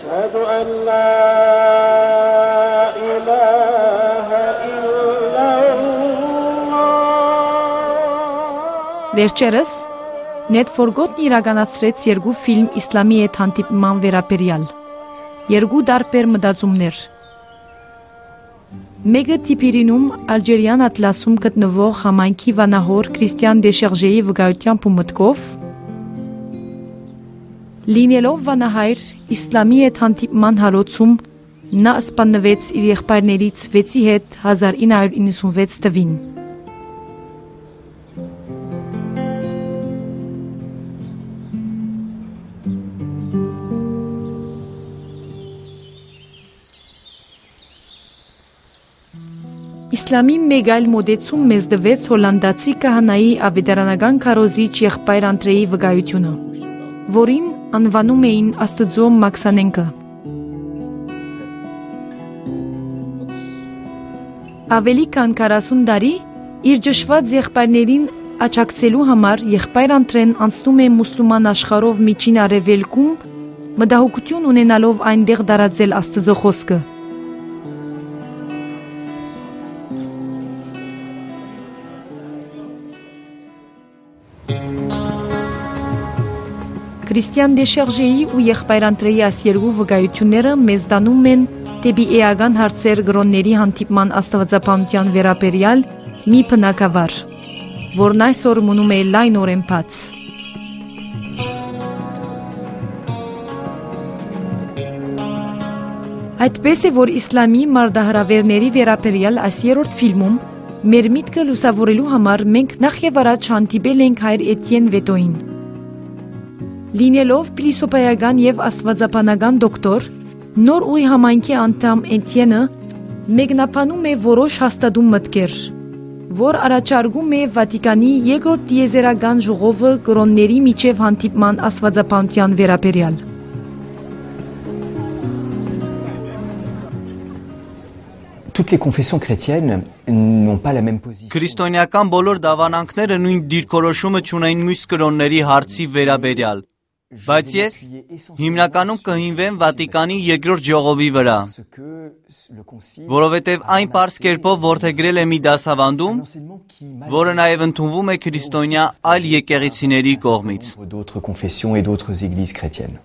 أشهد أن لا إله إلا الله Վերջերս Net Forgotten իրականացրեց երկու ֆիլմ իսլամի հետ հանդիպման վերաբերյալ։ Երկու տարբեր մտածումներ։ Մեկը Տիպիրինում Ալժիրյան ատլասում գտնվող համայնքի վանահոր Քրիստիան Դեշերժեի վկայությամբ ու մտքով, լինելով վանահայր իսլամի հետ հանդիպման հալոցում նա սպանվեց իր եղբայրներից 6-ի հետ 1996 թվին։ Իսլամի մեկ այլ մոդեցում մեզ դվեց հոլանդացի կահանայի ավետարանական քարոզիչ եղբայր Անդրեի վկայությունը, որին անվանում էին Աստծո Մաքսանենկը։ Ավելի քան 40 տարի իր ճշված եղբայրներին աջակցելու համար եղբայր Անդրեն անցնում է մուսուլման աշխարհով միջին արևելքում, մտահոգություն ունենալով այնտեղ տարածել Աստծո խոսքը։ Քրիստիան Դեշերժեի ու եղբայր Անդրեի այս երկու վկայությունները մեզ տանում են դեպի էական հարցեր գրոնների հանդիպման աստվածաբանության վերաբերյալ մի բնագավառ, որն այսօր մնում է լայնորեն բաց։ Այդպես է, որ իսլամի մարտահրավերների վերաբերյալ այս երրորդ ֆիլմում մեր միտքը լուսավորելու համար մենք նախ եւ առաջ հանդիպել ենք հայր Էտիեն Վետոին։ Լինելով փիլիսոփայական եւ աստվածաբանական դոկտոր, նոր ուղի համայնքի անդամ Էտիենը մեկնաբանում է որոշ հաստատուն մտքեր, որ առաջարկում է Վատիկանի երկրորդ տիեզերական ժողովը կրոնների միջև հանդիպման աստվածաբանության վերաբերյալ։ Toutes les confessions chrétiennes n'ont pas la même position. Քրիստոնեական բոլոր դավանանքները նույն դիրքորոշումը չունեն մյուս կրոնների հարցի վերաբերյալ, բայց ես հիմնականում կհինվեմ Վատիկանի երկրորդ ժողովի վրա, որովհետև այն պարզ կերպով որդեգրել է մի դասավանդում, որը նաև ընդունվում է քրիստոնյա այլ եկեղեցիների կողմից։ D'autres confessions et d'autres églises chrétiennes.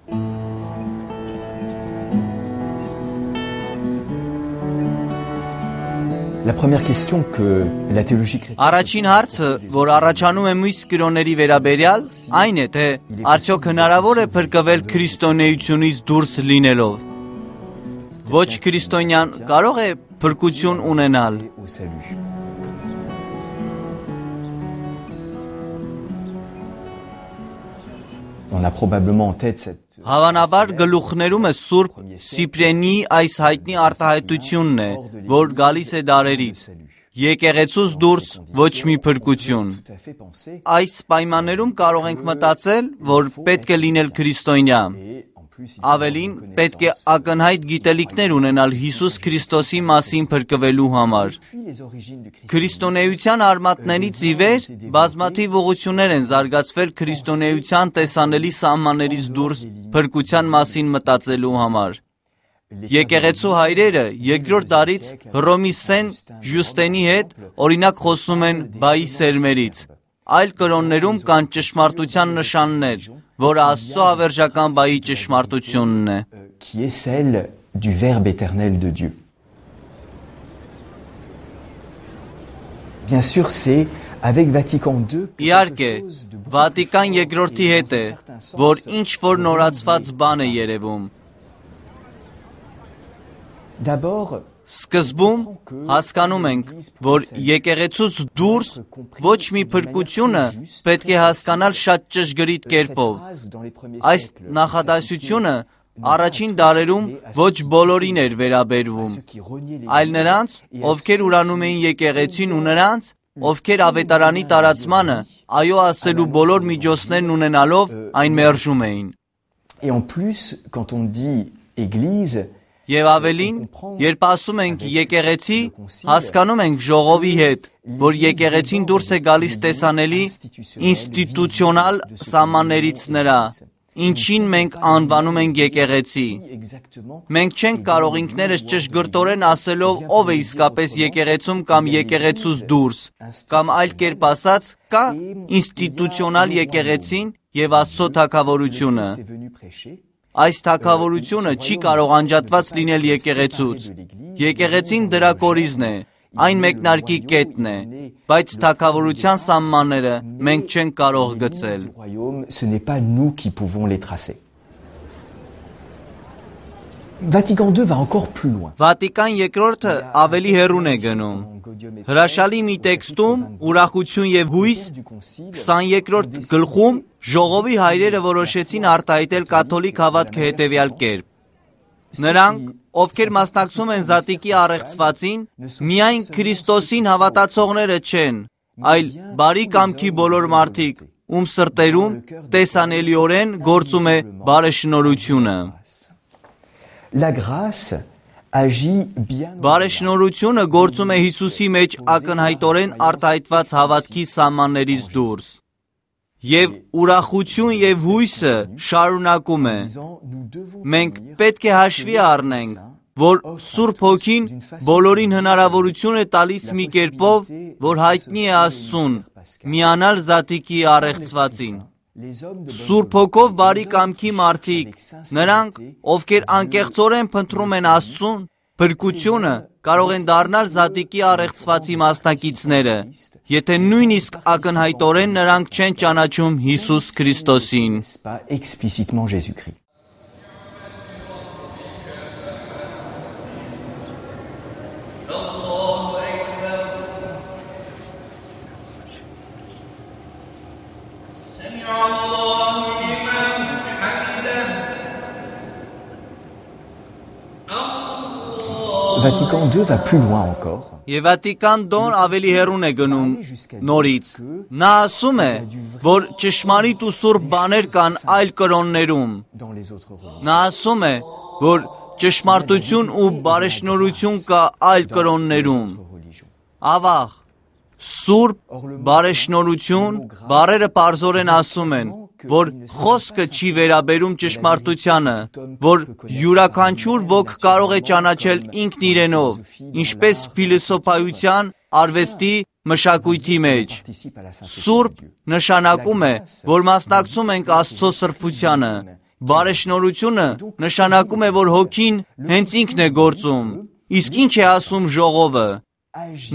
La première question que la théologie chrétienne Առաջին հարցը, որ առաջանում է մյուս կրոնների վերաբերյալ, այն է, թե արդյոք հնարավոր է փրկվել քրիստոնեությունից դուրս լինելով։ Ոչ քրիստոնյան կարող է փրկություն ունենալ։ au salut. On a probablement en tête cette Հավանաբար գլուխներում է Սուրբ Սիպրենի այս հայտնի արտահայտությունն է, որ գալիս է դարերից։ Եկեղեցուց դուրս ոչ մի փրկություն։ Այս պայմաններում կարող ենք մտածել, որ պետք է լինել քրիստոնյա։ Ավելին, պետք է ակնհայտ գիտելիքներ ունենալ Հիսուս Քրիստոսի մասին փրկվելու համար։ Քրիստոնեության արմատներից ի վեր բազմաթիվ ուղղություններ են զարգացվել քրիստոնեության տեսանելի սահմաններից դուրս փրկության մասին մտածելու համար։ Եկեղեցու հայրերը երկրորդ դարից Հռոմի Սեն Ժյուստենի հետ օրինակ խոսում են բայի սերմերից։ Այլ կրոններում կան ճշմարտության նշաններ, որը Աստծո ավերժական բայի ճշմարտությունն է։ qui est celle du Verbe éternel de Dieu. Bien sûr, c'est avec Vatican II que Իհարկե, Վատիկան երկրորդի հետ է, որ ինչ որ նորացված բան է երևում։ d'abord Սկզբում հասկանում ենք, որ եկեղեցուց դուրս ոչ մի փրկությունը պետք է հասկանալ շատ ճշգրիտ կերպով։ Այս նախադասությունը առաջին դարերում ոչ բոլորին էր վերաբերվում, այլ նրանց, ովքեր ուրանում էին եկեղեցին ու նրանց, ովքեր ավետարանի տարածմանը այո ասելու բոլոր միջոցներն ունենալով այն մերժում էին։ et en plus quand on dit église Եվ ավելին, երբ ասում ենք եկեղեցի, հասկանում ենք ժողովի հետ, որ եկեղեցին դուրս է գալիս տեսանելի ինստիտուցիոնալ սահմաններից նրա, ինչին մենք անվանում ենք եկեղեցի։ Մենք չենք կարող ինքներս ճշգրտորեն ասելով ով է իսկապես եկեղեցում կամ եկեղեցուց դուրս, կամ այլ կերպ ասած, կա ինստիտուցիոնալ եկեղեցին եւ Աստծո թագավորությունը։ Այս թագավորությունը չի կարող անջատված լինել եկեղեցուց։ Եկեղեցին դրա կորիզն է, այն մեկնարկի կետն է, բայց թագավորության սահմանները մենք չենք կարող գծել։ Vatican II va encore plus loin. Վատիկան երկրորդը ավելի հեռուն է գնում։ Հրաշալի մի տեքստում ուրախություն եւ հույս 22-րդ գլխում ժողովի հայրերը որոշեցին արտահայտել կաթոլիկ հավատքը հետևյալ կերպ. Նրանք, ովքեր մասնակցում են զատիկի առեղծվածին, միայն Քրիստոսին հավատացողները չեն, այլ բարի կամքի բոլոր մարդիկ, ում սրտերում տեսանելիորեն գործում է բարեշնորհությունը։ Բարեշնորհությունը գործում է Հիսուսի մեջ ակնհայտորեն արտահայտված հավատքի սահմաններից դուրս։ Եվ ուրախություն եւ հույսը շարունակում է։ Մենք պետք է հաշվի առնենք, որ Սուրբ Հոգին բոլորին հնարավորություն է տալիս մի կերպով, որ հայտնի է Աստծուն, միանալ զատիկի առեղծվածին։ Սուրբ Հոգով բարի կամքի մարդիկ, նրանք, ովքեր անկեղծորեն փնտրում են Աստծուն, փրկությունը կարող են դառնալ զատիկի առեղծվածի մասնակիցները, եթե նույնիսկ ակնհայտորեն նրանք չեն ճանաչում Հիսուս Քրիստոսին։ Vatican II va plus loin encore. Եվ Վատիկան II ավելի հեռուն է գնում նորից։ Նա ասում է, որ ճշմարիտ ու սուրբ բաներ կան այլ կրոններում։ Նա ասում է, որ ճշմարտություն ու բարեշնորհություն կա այլ կրոններում։ Ավաղ, սուրբ, բարեշնորհություն, բառերը պարզորեն ասում են, որ խոսքը չի վերաբերում ճշմարտությանը, որ յուրաքանչյուր ոք կարող է ճանաչել ինքն իրենով, ինչպես փիլիսոփայության, արվեստի, մշակույթի մեջ։ Սուրբ նշանակում է, որ մասնակցում ենք Աստծո սրբությանը։ Բարեշնորհությունը նշանակում է, որ Հոգին հենց ինքն է գործում։ Իսկ ինչ է ասում ժողովը։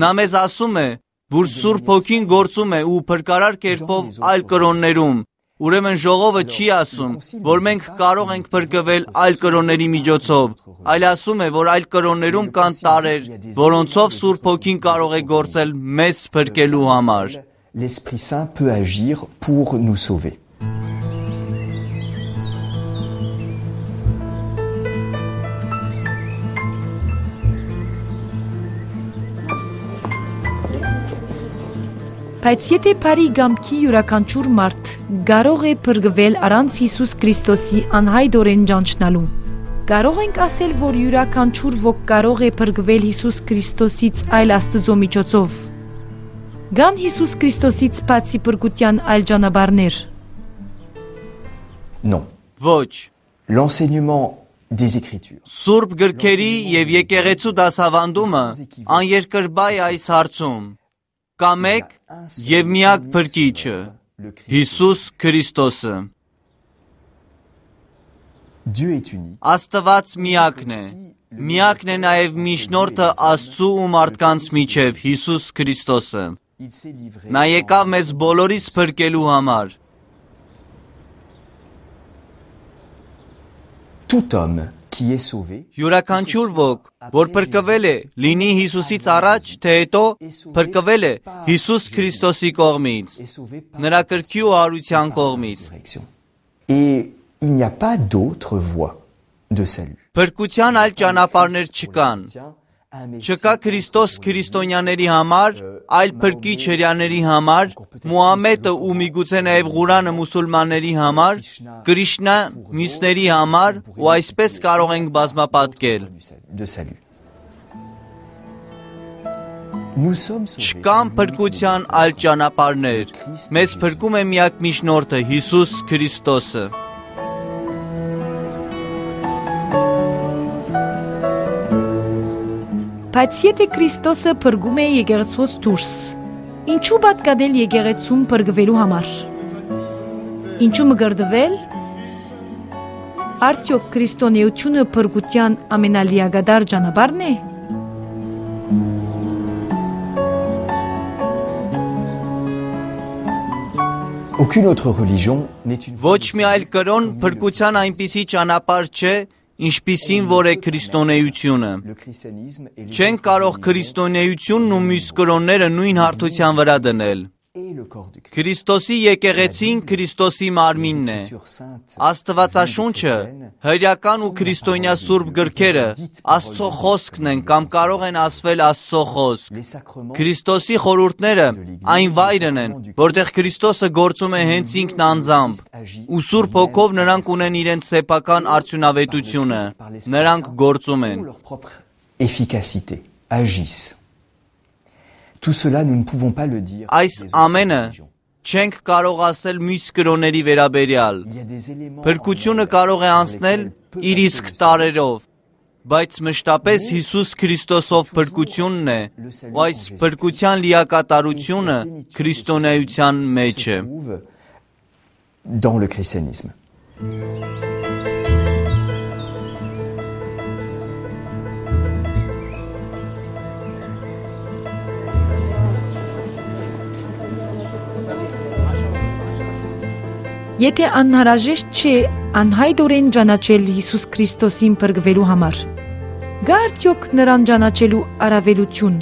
Նա մեզ ասում է, որ Սուրբ Հոգին գործում է ու փրկարար կերպով այլ կրոններում։ Ուրեմն ժողովը չի ասում, որ մենք կարող ենք փրկվել այլ կրոնների միջոցով, այլ ասում է, որ այլ կրոններում կան տարրեր, որոնցով Սուրբ Հոգին կարող է գործել մեզ փրկելու համար։ L'Esprit Saint peut agir pour nous sauver. Բայց եթե բարի գամքի յուրաքանչյուր մարդ կարող է փրկվել առանց Հիսուս Քրիստոսի անհայտորեն ճանչնալու, կարող ենք ասել, որ յուրաքանչյուր ոք կարող է փրկվել Հիսուս Քրիստոսից այլ Աստծո միջոցով։ Գան Հիսուս Քրիստոսից բացի փրկության այլ ճանապարհներ։ Non. Ոչ։ L'enseignement des Écritures. Սուրբ գրքերի եւ եկեղեցու դասավանդումը աներկրբայ այս հարցում։ Կա մեկ եւ միակ փրկիչը, Հիսուս Քրիստոսը։ Աստված միակն է, միակն է նաեւ միջնորդը Աստծու ու մարդկանց միջև, Հիսուս Քրիստոսը։ Նա եկավ մեզ բոլորիս փրկելու համար։ Tout homme qui est sauvé, յուրաքանչյուր ոք, որ փրկվել է, լինի Հիսուսից առաջ, թե հետո, փրկվել է Հիսուս Քրիստոսի կողմից, նրա կրքի ու արության կողմից։ Et il n'y a pas d'autre voie de salut. Փրկության այլ ճանապարհներ չկան։ Չկա Քրիստոս քրիստոնյաների համար, այլ փրկիչ հրեաների համար, Մուհամմեդը ու միգուցե նաև Ղուրանը մուսուլմանների համար, Կրիշնան մյուսների համար, ու այսպես կարող ենք բազմապատկել։ Չկան փրկության այլ ճանապարհներ։ Մեզ փրկում է միակ միջնորդը Հիսուս Քրիստոսը։ Բայց եթե Քրիստոսը փրկում է եկեղեցուց դուրս, ինչու պատկadել եկեղեցում փրկվելու համար։ Ինչու մգրդվել։ Արդյոք քրիստոնեությունը փրկության ամենալիագադար ճանապարհն է։ Aucune autre religion n'est une Ոչ մի այլ կրոն փրկության այնպիսի ճանապարհ չէ, ինչպիսին որ է քրիստոնեությունը։ Չեն կարող քրիստոնեությունն ու մյուս կրոնները նույն հարթության վրա դնել։ Քրիստոսի եկեղեցին Քրիստոսի մարմինն է։ Աստվածաշունչը, հրեական ու քրիստոնյա սուրբ գրքերը Աստծո խոսքն են կամ կարող են ասվել Աստծո խոսք։ Քրիստոսի խորհուրդները այն վայրն են, որտեղ Քրիստոսը գործում է հենց ինքն անձամբ, ու Սուրբ Հոգով նրանք ունեն իրենց սեփական արդյունավետությունը, նրանք գործում են։ efficacité, agissent. Tout cela, nous ne pouvons pas le dire. Այս ամենը չենք կարող ասել մյուս կրոնների վերաբերյալ։ Փրկությունը կարող է անցնել իր իսկ տարերով, բայց մշտապես Հիսուս Քրիստոսով փրկությունն է, ու այս փրկության լիակատարությունը քրիստոնեության մեջ է։ Dans le christianisme. Եթե անհրաժեշտ չէ անհայտորեն ճանաչել Հիսուս Քրիստոսին փրկվելու համար, գա արդյոք նրան ճանաչելու առավելություն։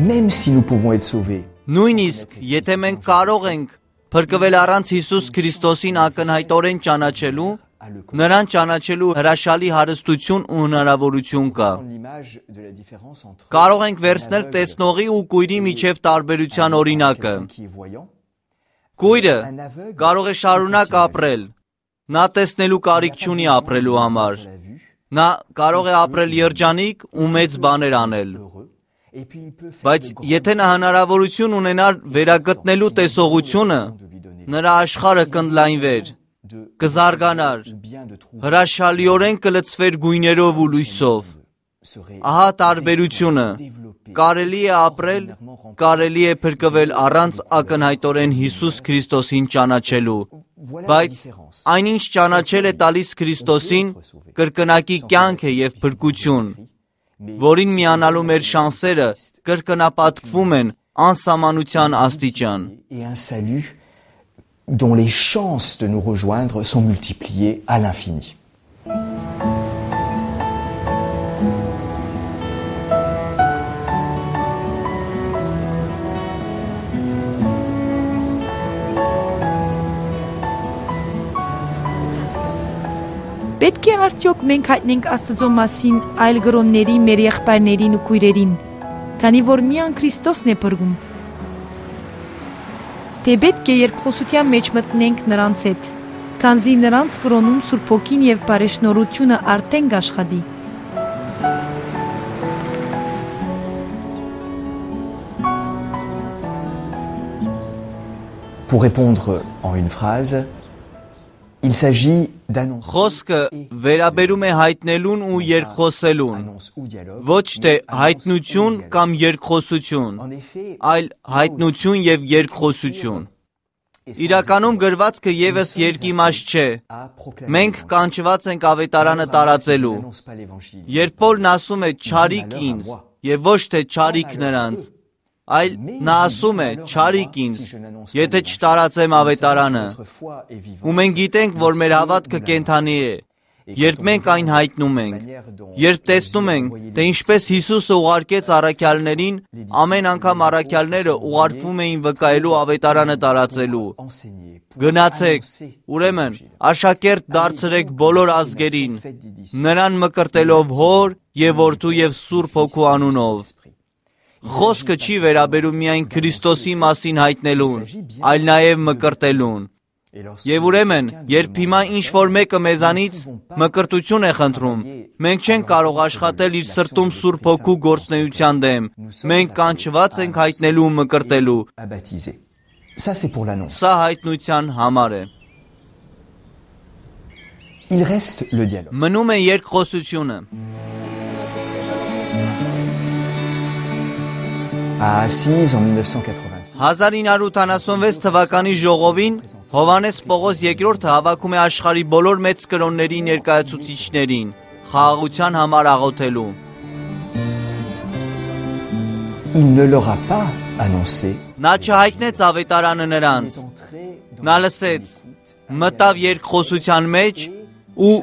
Même si nous pouvons être sauvés, Նույնիսկ եթե մենք կարող ենք փրկվել առանց Հիսուս Քրիստոսին ակնհայտորեն ճանաչելու, նրան ճանաչելու հրաշալի հարստություն ու հնարավորություն կա։ Կարող ենք վերցնել տեսնողի ու կույրի միջև տարբերության օրինակը։ Կույրը կարող է շարունակ ապրել, նա տեսնելու կարիք չունի ապրելու համար։ Նա կարող է ապրել երջանիկ ու մեծ բաներ անել։ Բայց եթե նա հնարավորություն ունենար վերագտնելու տեսողությունը, նրա աշխարհը կընդլայնվեր, կզարգանար, հրաշալիորեն կլցվեր գույներով ու լույսով։ Ահա տարբերությունը։ Կարելի է ապրել, կարելի է փրկվել առանց ակնհայտորեն Հիսուս Քրիստոսին ճանաչելու, բայց այնինչ ճանաչել է տալիս Քրիստոսին, կրկնակի կյանք է և փրկություն, որին միանալու մեր շանսերը կրկնապատկվում են անսահմանության աստիճան։ Dont les chances de nous rejoindre sont multipliées à l'infini. Պետք է արդյոք մենք հայտնենք Աստծո մասին այլ գրոնների, մեր եղբայրներին ու քույրերին, քանի որ միայն Քրիստոսն է փրկում։ Թե պետք է երկխոսության մեջ մտնենք նրանց հետ, քանզի նրանց կրոնում Սուրբ Հոգին եւ բարեշնորհությունը արդեն կաշխատի։ Pour répondre en une phrase, il s'agit d'annoncer Խոսքը վերաբերում է հայտնելուն ու երկխոսելուն, ոչ թե հայտնություն կամ երկխոսություն, այլ հայտնություն եւ երկխոսություն։ Իրականում գրվածքը եւս երկիմաց չէ։ Մենք կանչված ենք ավետարանը տարածելու։ Երբ Պոլն ասում է «չարիք ինձ» եւ ոչ թե «չարիք նրանց», այլ նա ասում է «չարիք ինձ», եթե չտարածեմ ավետարանը։ Ու մենք գիտենք, որ մեր հավատքը կենդանի է, երբ մենք այն հայտնում ենք, երբ տեսնում ենք, թե ինչպես Հիսուսը ուղարկեց առաքյալներին, ամեն անգամ առաքյալները ուղարկվում էին վկայելու ավետարանը տարածելու։ Գնացեք, ուրեմն, աշակերտ դարձրեք բոլոր ազգերին, նրան մկրտելով Հոր և Որդու և Սուրբ Հոգու անունով։ Խոսքը չի վերաբերում միայն Քրիստոսի մասին հայտնելուն, այլ նաև մկրտելուն։ Եվ ուրեմն, երբ հիմա ինչ-որ մեկը մեզանից մկրտություն է խնդրում, մենք չենք կարող աշխատել իր սրտում Սուրբ Հոգու գործունեության դեմ, մենք կանչված ենք հայտնելու ու մկրտելու։ Սա հայտնության համար է։ Il reste le dialogue. Մնում է երկխոսությունը։ À Assise en 1986, 1986 թվականի ժողովին Հովհաննես Պողոս II հավաքում է աշխարհի բոլոր մեծ կրոնների ներկայացուցիչներին խաղաղության համար աղոթելու։ il ne leur a pas annoncé Նա չհայտնեց ավետարանը նրանց։ Նա լսեց, մտավ երկխոսության մեջ ու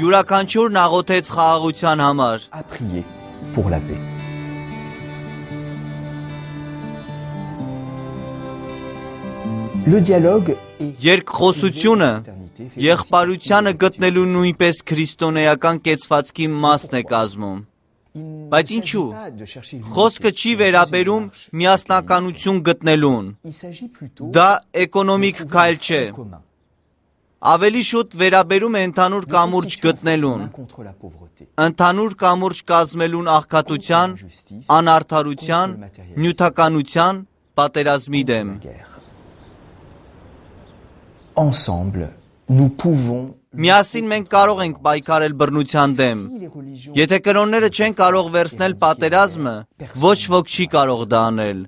յուրաքանչյուրն աղոթեց խաղաղության համար։ à prier pour la paix. Le dialogue est Երկխոսությունը եղբայրությանը գտնելու նույնպես քրիստոնեական կեցվածքի մասն է կազմում։ Բայց ինչու։ Խոսքը չի վերաբերում միասնականություն գտնելուն։ Դա էկոնոմիկ քայլ չէ։ Ավելի շուտ վերաբերում է ընդհանուր կամուրջ գտնելուն։ Ընդհանուր կամուրջ կազմելուն աղքատության, անարդարության, նյութականության, պատերազմի դեմ։ Ensemble, nous pouvons. Միասին մենք կարող ենք պայքարել բռնության դեմ։ Եթե կրոնները չեն կարող վերցնել պատերազմը, ոչ ոք չի կարող դա անել։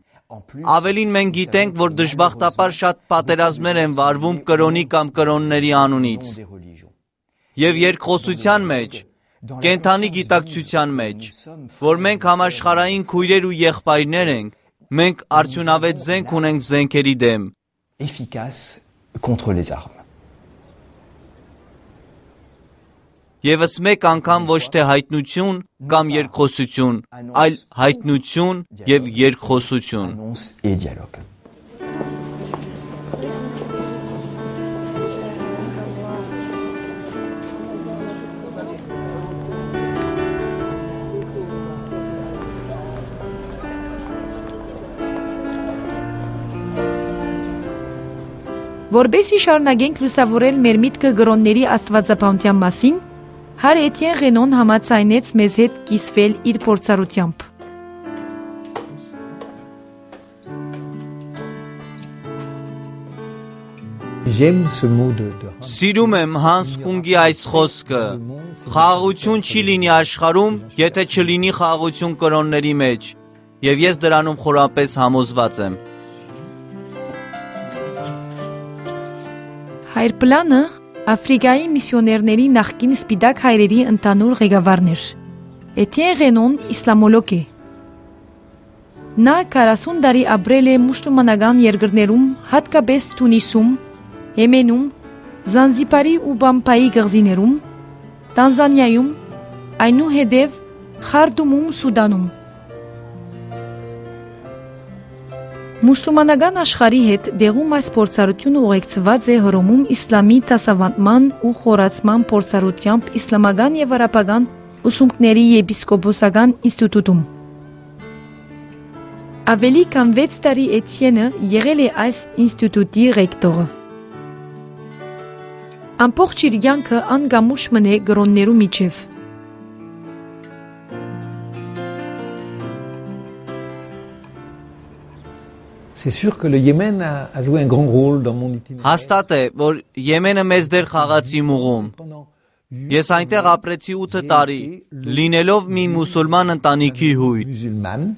Ավելին մենք գիտենք, որ դժբախտաբար շատ պատերազմներ են վարվում կրոնի կամ կրոնների անունից։ Եվ երկխոսության մեջ, կենդանի գիտակցության մեջ, որ մենք համաշխարհային քույրեր ու եղբայրներ ենք, մենք արդյունավետ զենք ունենք զենքերի դեմ։ Efficace contre les armes. Եվս մեկ անգամ ոչ թե հայտնություն կամ երկխոսություն, այլ հայտնություն և երկխոսություն։ Annonce et dialogue. Որբեսի շարունակենք լուսավորել մեր միտքը գրոնների աստվածապանության մասին, Հայր Էթիեն Ռենոն համաձայնեց մեզ հետ կիսվել իր փորձառությամբ։ Սիրում եմ Հանս Կունգի այս խոսքը։ Խաղաղություն չի լինի աշխարհում, եթե չլինի խաղաղություն կրոնների մեջ, եւ ես դրանում խորապես համոզված եմ։ Հայր Պլանը Աֆրիկայի միսիոներների նախկին սպիտակ հայրերի ընդհանուր ղեկավարն էր։ Էթիեն Ռենոն իսլամոլոգ է։ Նա 40 տարի ապրել է մուսուլմանական երկրներում, հատկապես Թունիսում, Եմենում, Զանզիբարի ու Բամբայի կղզիներում, Տանզանիայում, այնուհետև Խարտումում, Սուդանում։ Մուսուլմանական աշխարհի հետ դեղում այս փորձառությունը ուղեկցված է Հռոմում իսլամի դասավանդման ու խորացման փորձառությամբ իսլամական եւ արաբական ուսումնքների եպիսկոպոսական ինստիտուտում։ Ավելի քան 6 տարի Էթիենը եղել է այս ինստիտուտի ռեկտորը։ Ամբողջ իր կյանքը անգամուշ մնե գրոններու միջև։ C'est sûr que le Yémen a joué un grand rôle dans mon itinéraire. Հաստատ է, որ Եմենը մեծ դեր խաղաց իմ ուղում։ Ես այնտեղ ապրեցի 8 տարի, լինելով մի մուսուլման ընտանիքի հույր։ Musulmane.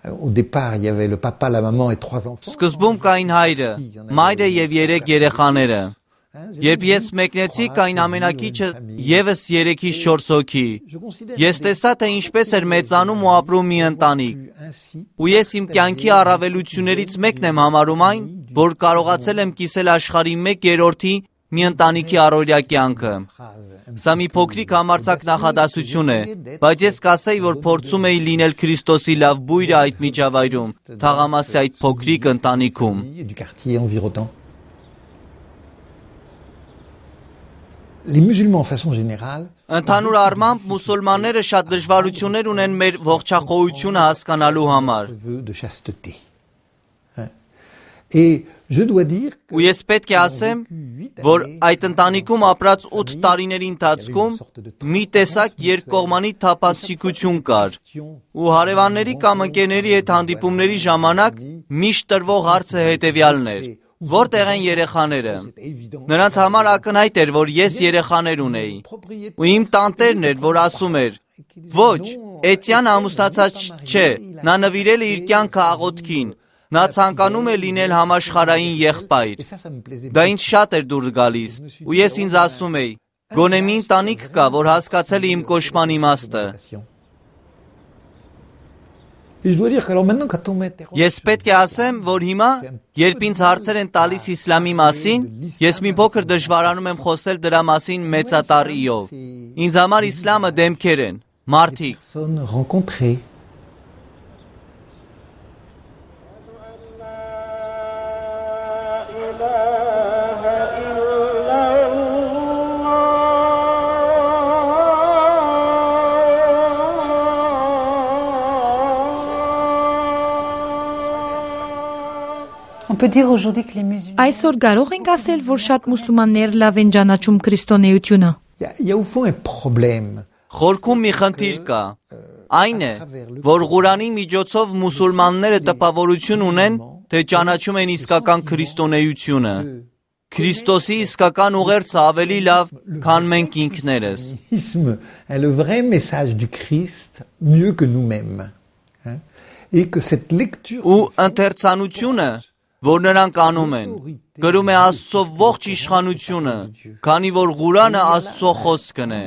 Au départ, il y avait le papa, la maman et 3 enfants. Սկզբում կային հայրը, մայրը եւ 3 երեխաները։ Երբ ես մեկնեցի, կային ամենակիչը եւս 3-ից 4 հոգի։ Ես տեսա, թե ինչպես էր մեծանում ու ապրում մի ընտանիք։ Ու ես իմ կյանքի առավելություններից մեկն եմ համարում այն, որ կարողացել եմ կիսել աշխարհի 1/3-ի մի ընտանիքի առօրյա կյանքը։ Սա մի փոքրիկ համարձակ նախադասություն է, բայց ես կասեի, որ փորձում էի լինել Քրիստոսի լավ բույրը այդ միջավայրում, թաղամասի այդ փոքրիկ ընտանիքում։ Les musulmans, en façon générale, Ընդհանուր առմամբ մուսուլմանները շատ դժվարություններ ունեն մեր ողջախոհությունը հասկանալու համար։ de chasteté. Et je dois dire que Ու ես պետք է ասեմ, որ այդ ընտանիքում ապրած 8 տարիների ընթացքում մի տեսակ երկկողմանի թափանցիկություն կար։ Ու հարևանների կամ ընկերների հետ հանդիպումների ժամանակ միշտ տրվող հարցը հետևյալն էր. Որտեղ են երեխաները։ Նրանց համար ակնհայտ էր, որ ես երեխաներ ունեի։ Ու իմ տանտերն էր, որ ասում էր. ոչ, Էտիանը ամուսնացած չէ, նա նվիրել է իր կյանքը աղոթքին, նա ցանկանում է լինել համաշխարհային եղբայր։ Դա ինձ շատ էր դուր գալիս, ու ես ինձ ասում էի. գոնե մի ընտանիք կա, որ հասկացել է իմ կոչման իմաստը։ Ես պետք է ասեմ, որ հիմա, երբ ինձ հարցեր են տալիս իսլամի մասին, ես մի փոքր դժվարանում եմ խոսել դրա մասին մեծատառ իով։ Ինձ համար իսլամը դեմքեր են, մարդիկ։ Այսօր կարող ենք ասել, որ շատ մուսուլմաններ լավ են ճանաչում քրիստոնեությունը։ Խորքում մի խնդիր կա։ Այն է, որ Ղուրանի միջոցով մուսուլմանները տպավորություն ունեն, թե ճանաչում են իսկական քրիստոնեությունը։ Քրիստոսի իսկական ուղերձը ավելի լավ, քան մենք ինքներս։ Ու ընթերցանությունը, որ նրանք անում են, գրում է Աստծո ողջ իշխանությունը, քանի որ Ղուրանը Աստծո խոսքն է։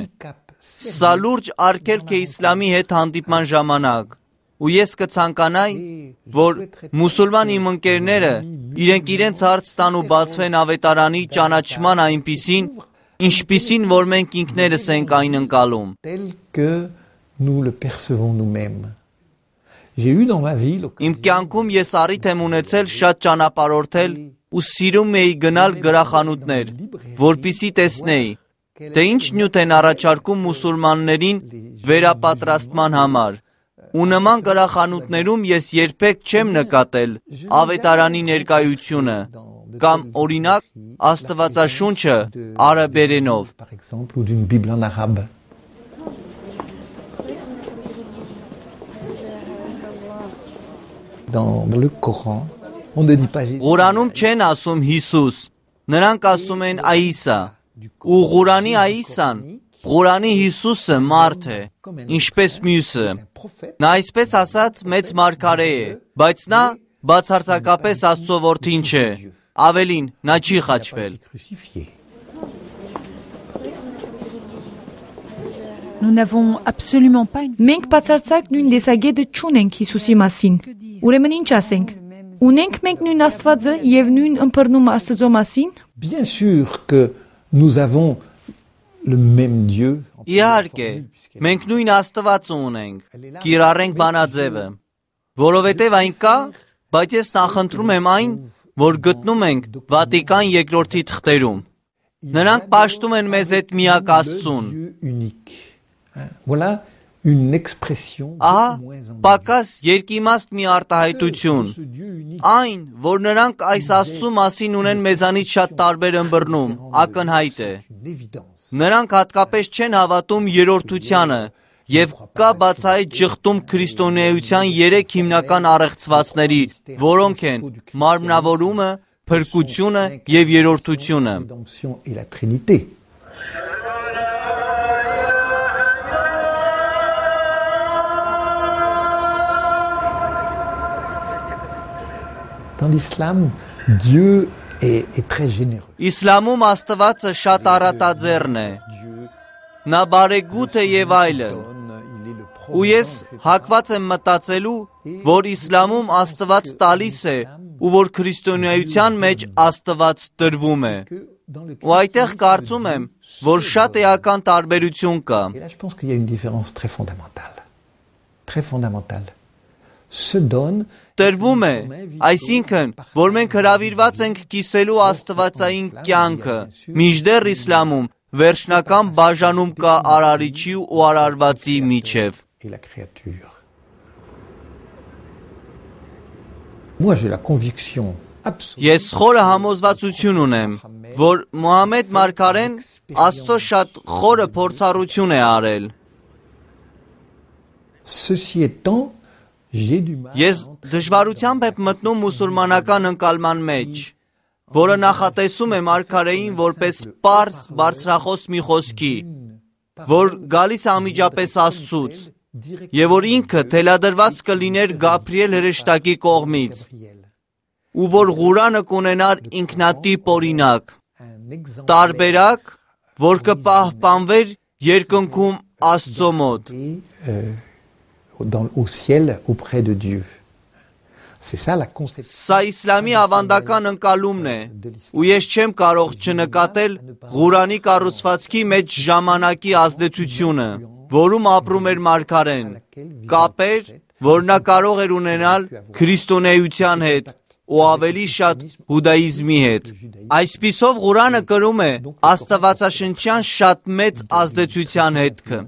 Սա լուրջ արգելք է իսլամի հետ հանդիպման ժամանակ, ու ես կցանկանայի, որ մուսուլման իմ ընկերները իրենք իրենց հարց տան ու բացվեն ավետարանի ճանաչման այնպիսին, ինչպիսին, որ մենք ինքներս ենք այն ընկալում։ Իմ կյանքում ես առիթ եմ ունեցել շատ ճանապարհորդել ու սիրում էի գնալ գրախանութներ, որպեսզի տեսնեի, թե ինչ նյութ են առաջարկում մուսուլմաններին վերապատրաստման համար։ Ու նման գրախանութներում ես երբեք չեմ նկատել ավետարանի ներկայությունը, կամ օրինակ Աստվածաշունչը արաբերենով։ Ղուրանում չեն ասում Հիսուս, նրանք ասում են Աիսա, ու Ղուրանի Աիսան, Ղուրանի Հիսուսը մարդ է, ինչպես մյուսը։ Նա այսպես ասած մեծ մարգարե է, բայց նա բացարձակապես Աստծո որդին չէ, ավելին, նա չի խաչվել։ Մենք բացարձակ նույն տեսակետը չունենք Հիսուսի մասին։ Ուրեմն ինչ ասենք։ Ունենք մենք նույն Աստվածը եւ նույն ըմբռնում Աստծո մասին։ Bien sûr que nous avons le même Dieu. Իհարկե, մենք նույն Աստվածը ունենք, կիրառենք բանաձևը, որովհետև այն կա, բայց ես նախընտրում եմ այն, որ գտնում ենք Վատիկան II թղթերում։ Նրանք պաշտում են մեզ այդ միակ Աստծուն։ Voilà une expression. Ահա, պակաս երկիմաստ մի արտահայտություն։ Այն, որ նրանք այս Աստծու մասին ունեն մեզանից շատ տարբեր ըմբռնում, ակնհայտ է։ Նրանք հատկապես չեն հավատում երրորդությանը եւ կա բացահայտ ճխտում քրիստոնեության 3 հիմնական առեղծվածների, որոնք են մարմնավորումը, փրկությունը եւ երրորդությունը։ Dans l'islam, Dieu est très généreux. Իսլամում Աստվածը շատ առատաձեռն է։ Նա բարեգութ է եւ այլն։ Ու ես հակված եմ մտածելու, որ իսլամում Աստված տալիս է ու որ քրիստոնեության մեջ Աստված տրվում է։ Ու այդտեղ կարծում եմ, որ շատ էական տարբերություն կա։ Et là, je pense qu'il y a une différence très fondamentale. Très fondamentale. Se donne Տրվում է, այսինքն, որ մենք հրավիրված ենք կիսելու աստվածային կյանքը, մինչդեռ իսլամում վերջնական բաժանում կա արարիչի ու արարվածի միջև։ et la créature. Moi, j'ai la conviction absolue. Ես խորը համոզվածություն ունեմ, որ Մուհամմեդ մարգարեն Աստծո շատ խորը փորձառություն է արել։ Ceci étant, j'ai du mal. Ես դժվարությամբ եմ մտնում մուսուլմանական ընկալման մեջ։ որը նախատեսում է մարգարեին որպես պարզ բարձրախոս մի խոսքի, որ գալիս է անմիջապես Աստծուց, եւ որ ինքը թելադրված կլիներ Գաբրիել հրեշտակի կողմից, ու որ Ղուրանը կունենար ինքնատիպ օրինակ, տարբերակ, որ կպահպանվեր երկնքում Աստծո մոտ։ Au ciel auprès de Dieu. C'est ça la conception. Սա իսլամի ավանդական ընկալումն է, ու ես չեմ կարող չնկատել Ղուրանի կառուցվածքի մեջ ժամանակի ազդեցությունը, որում ապրում էր մարգարեն, կապեր, որ նա կարող էր ունենալ քրիստոնեության հետ, ու ավելի շատ հուդայիզմի հետ։ Այսպիսով Ղուրանը կրում է աստվածաշնչյան շատ մեծ ազդեցության հետքը։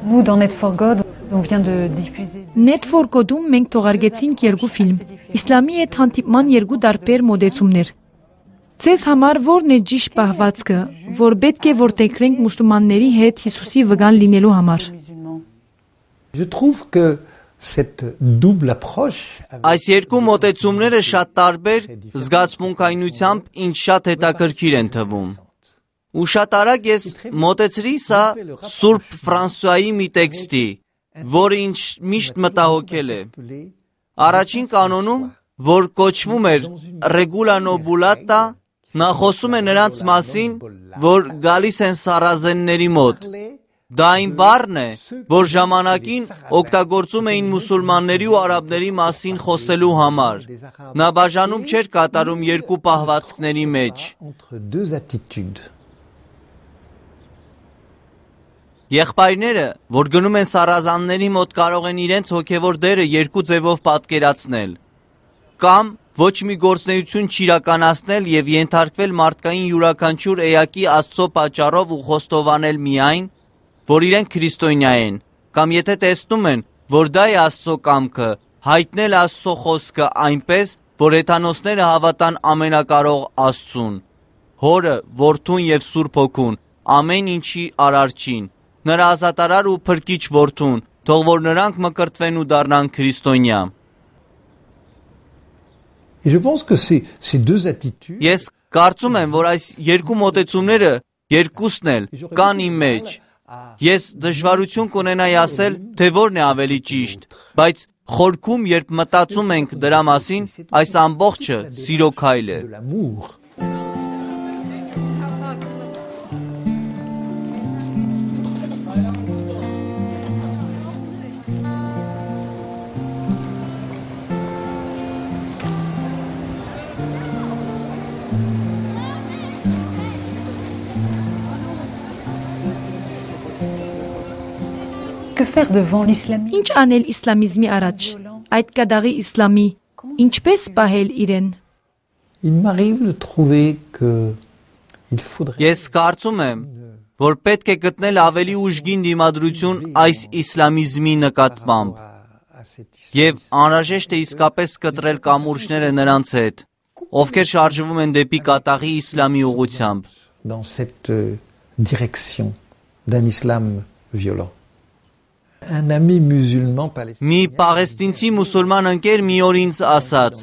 Nous, dans Net for God, on vient de diffuser... Net for God-ում մենք թողարկեցինք երկու ֆիլմ, իսլամի հետ հանդիպման երկու տարբեր մոդեցումներ։ Ձեզ համար որն է ճիշտ պահվածքը, որ պետք է որտեղենք մուսուլմանների հետ Հիսուսի վգան լինելու համար։ Je trouve que cette double approche Այս երկու մոտեցումները շատ տարբեր զգացմունքայնությամբ ինձ շատ հետաքրքիր են թվում։ Ու շատ արագ ես մոտեցրի սա Սուրբ Ֆրանսուայի մի տեքստի, որը ինձ միշտ մտահոգել է։ Առաջին կանոնում, որ կոչվում էր Regula Nobulata, նա խոսում է նրանց մասին, որ գալիս են սարազենների մոտ։ Դա այն բառն է, որ ժամանակին օգտագործում էին մուսուլմանների ու արաբների մասին խոսելու համար։ Նա բաժանում չէր կատարում երկու պահվածքների մեջ։ Եղբայրները, որ գնում են սարազանների մոտ, կարող են իրենց հոգևոր դերը երկու ձևով պատկերացնել։ Կամ ոչ մի գործունեություն չիրականացնել եւ ենթարկվել մարդկային յուրաքանչյուր էակի Աստծո պատճառով ու խոստովանել միայն, որ իրենք քրիստոնյա են, կամ եթե տեսնում են, որ դա է Աստծո կամքը, հայտնել Աստծո խոսքը այնպես, որ հեթանոսները հավատան ամենակարող Աստծուն, Հորը, Որդուն եւ Սուրբ Հոգուն, ամեն ինչի արարչին, նրա ազատարար ու փրկիչ Որդուն, թող որ նրանք մկրտվեն ու դառնան քրիստոնյա։ Ես կարծում եմ, որ այս երկու մոտեցումները երկուսն էլ կան իմ մեջ։ Ես դժվարություն կունենայի ասել, թե որն է ավելի ճիշտ, բայց խորքում, երբ մտածում ենք դրա մասին, այս ամբողջը սիրո քայլ է։ Que faire devant l'islamisme? Ինչ անել իսլամիզմի առաջ, այդ կադաղի իսլամի, ինչպես պահել իրեն։ Ես կարծում եմ, որ պետք է գտնել ավելի ուժգին դիմադրություն այս իսլամիզմի նկատմամբ, եւ անհրաժեշտ է իսկապես կտրել կամուրջները նրանց հետ, ովքեր շարժվում են դեպի կատաղի իսլամի ուղղությամբ։ Dans cette direction d'un islam violent. Մի պաղեստինցի մուսուլման ընկեր մի օր ինձ ասաց.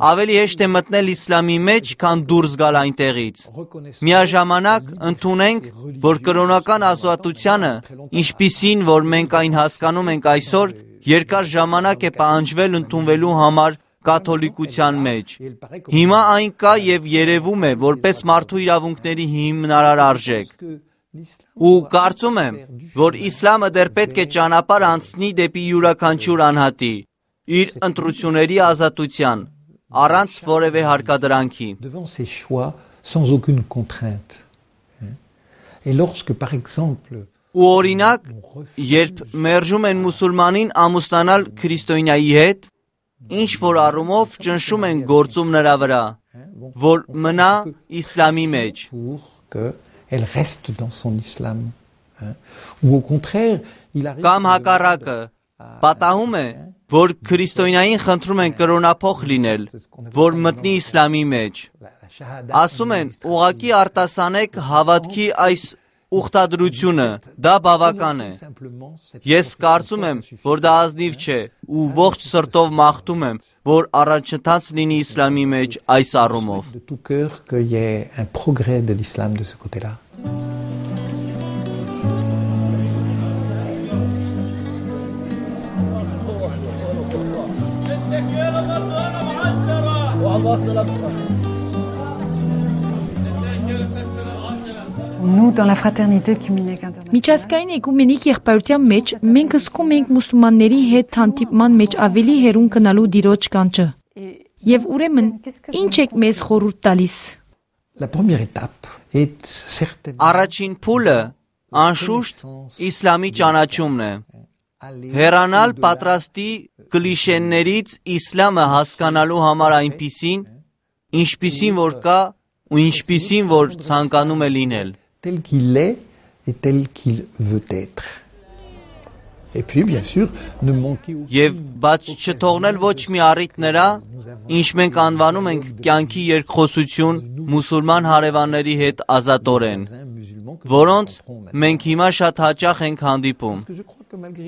ավելի հեշտ է մտնել իսլամի մեջ, քան դուրս գալ այնտեղից։ Միաժամանակ ընդունենք, որ կրոնական ազատությունը, ինչպիսին որ մենք այն հասկանում ենք այսօր, երկար ժամանակ է պահանջվել ընդունվելու համար կաթոլիկության մեջ։ Հիմա այն կա եւ երևում է որպես մարդու իրավունքների հիմնարար արժեք։ Ու կարծում եմ, որ իսլամը դեռ պետք է ճանապարհ անցնի դեպի յուրաքանչյուր անհատի, իր ընտրությունների ազատության, առանց որևէ հարկադրանքի։ Ու օրինակ, երբ մերժում են մուսուլմանին ամուսնանալ քրիստոնյայի հետ, ինչ որ առումով ճնշում են գործում նրա վրա, որ մնա իսլամի մեջ։ Elle reste dans son islam. Ou au contraire, il arrive... Կամ հակառակը, պատահում է, որ քրիստոնյային խնդրում են կրոնափոխ լինել, որ մտնի իսլամի մեջ։ Ասում են, ուղղակի արտասանեք հավատքի այս ուխտադրությունը, դա բավական է։ Ես կարծում եմ, որ դա ազնիվ չէ ու ողջ սրտով մաղթում եմ, որ առաջընթաց լինի իսլամի մեջ այս առումով։ Nous, dans la fraternité œcuménique internationale, Միջազգային էկումենիկ եղբայրության մեջ մենք զգում ենք մուսուլմանների հետ հանդիպման մեջ ավելի հերուն գնալու դիրոջ կանչը։ Եվ ուրեմն, ինչ եք մեզ խորհուրդ տալիս։ Առաջին փուլը անշուշտ իսլամի ճանաչումն է։ Հեռանալ պատրաստի կլիշեներից իսլամը հասկանալու համար այնպիսին, ինչպիսին որ կա ու ինչպիսին որ ցանկանում է լինել։ Tel qu'il est et tel qu'il veut être. Et puis, bien sûr, ne manquer Եվ բաց չթողնել ոչ մի առիթ նրա, ինչ մենք անվանում ենք կյանքի երկխոսություն մուսուլման հարևանների հետ ազատորեն, որոնց մենք հիմա շատ հաճախ ենք հանդիպում։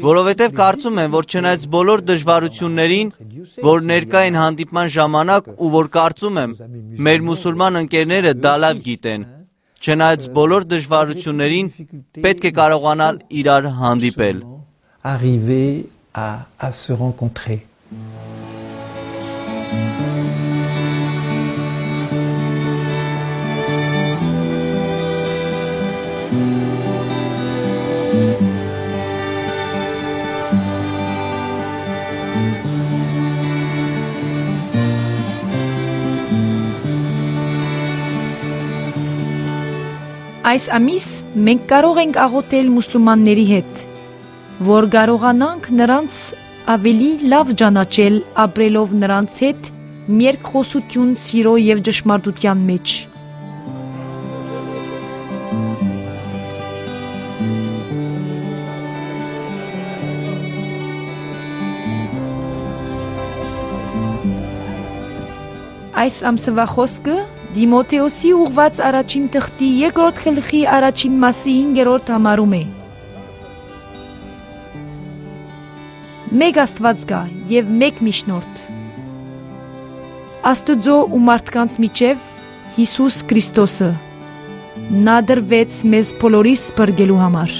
Որովհետև կարծում եմ, որ չնայած բոլոր դժվարություններին, որ ներկա են հանդիպման ժամանակ ու որ կարծում եմ, մեր մուսուլման ընկերները դա լավ գիտեն, չնայած բոլոր դժվարություններին պետք է կարողանալ իրար հանդիպել։ arriver à se rencontrer. Այս ամիս մենք կարող ենք աղոթել մուսուլմանների հետ, որ կարողանանք նրանց ավելի լավ ճանաչել, ապրելով նրանց հետ մերկխոսություն, սիրո եւ ճշմարտության մեջ։ Այս ամսվա խոսքը Դիմոթեոսի ուղված առաջին թղթի 2-րդ գլխի առաջին մասի 5-րդ համարում է։ Մեկ Աստված կա եւ մեկ միջնորդ։ Աստծո ու մարդկանց միջև Հիսուս Քրիստոսը։ Նա դրվեց մեզ բոլորիս բրգելու համար։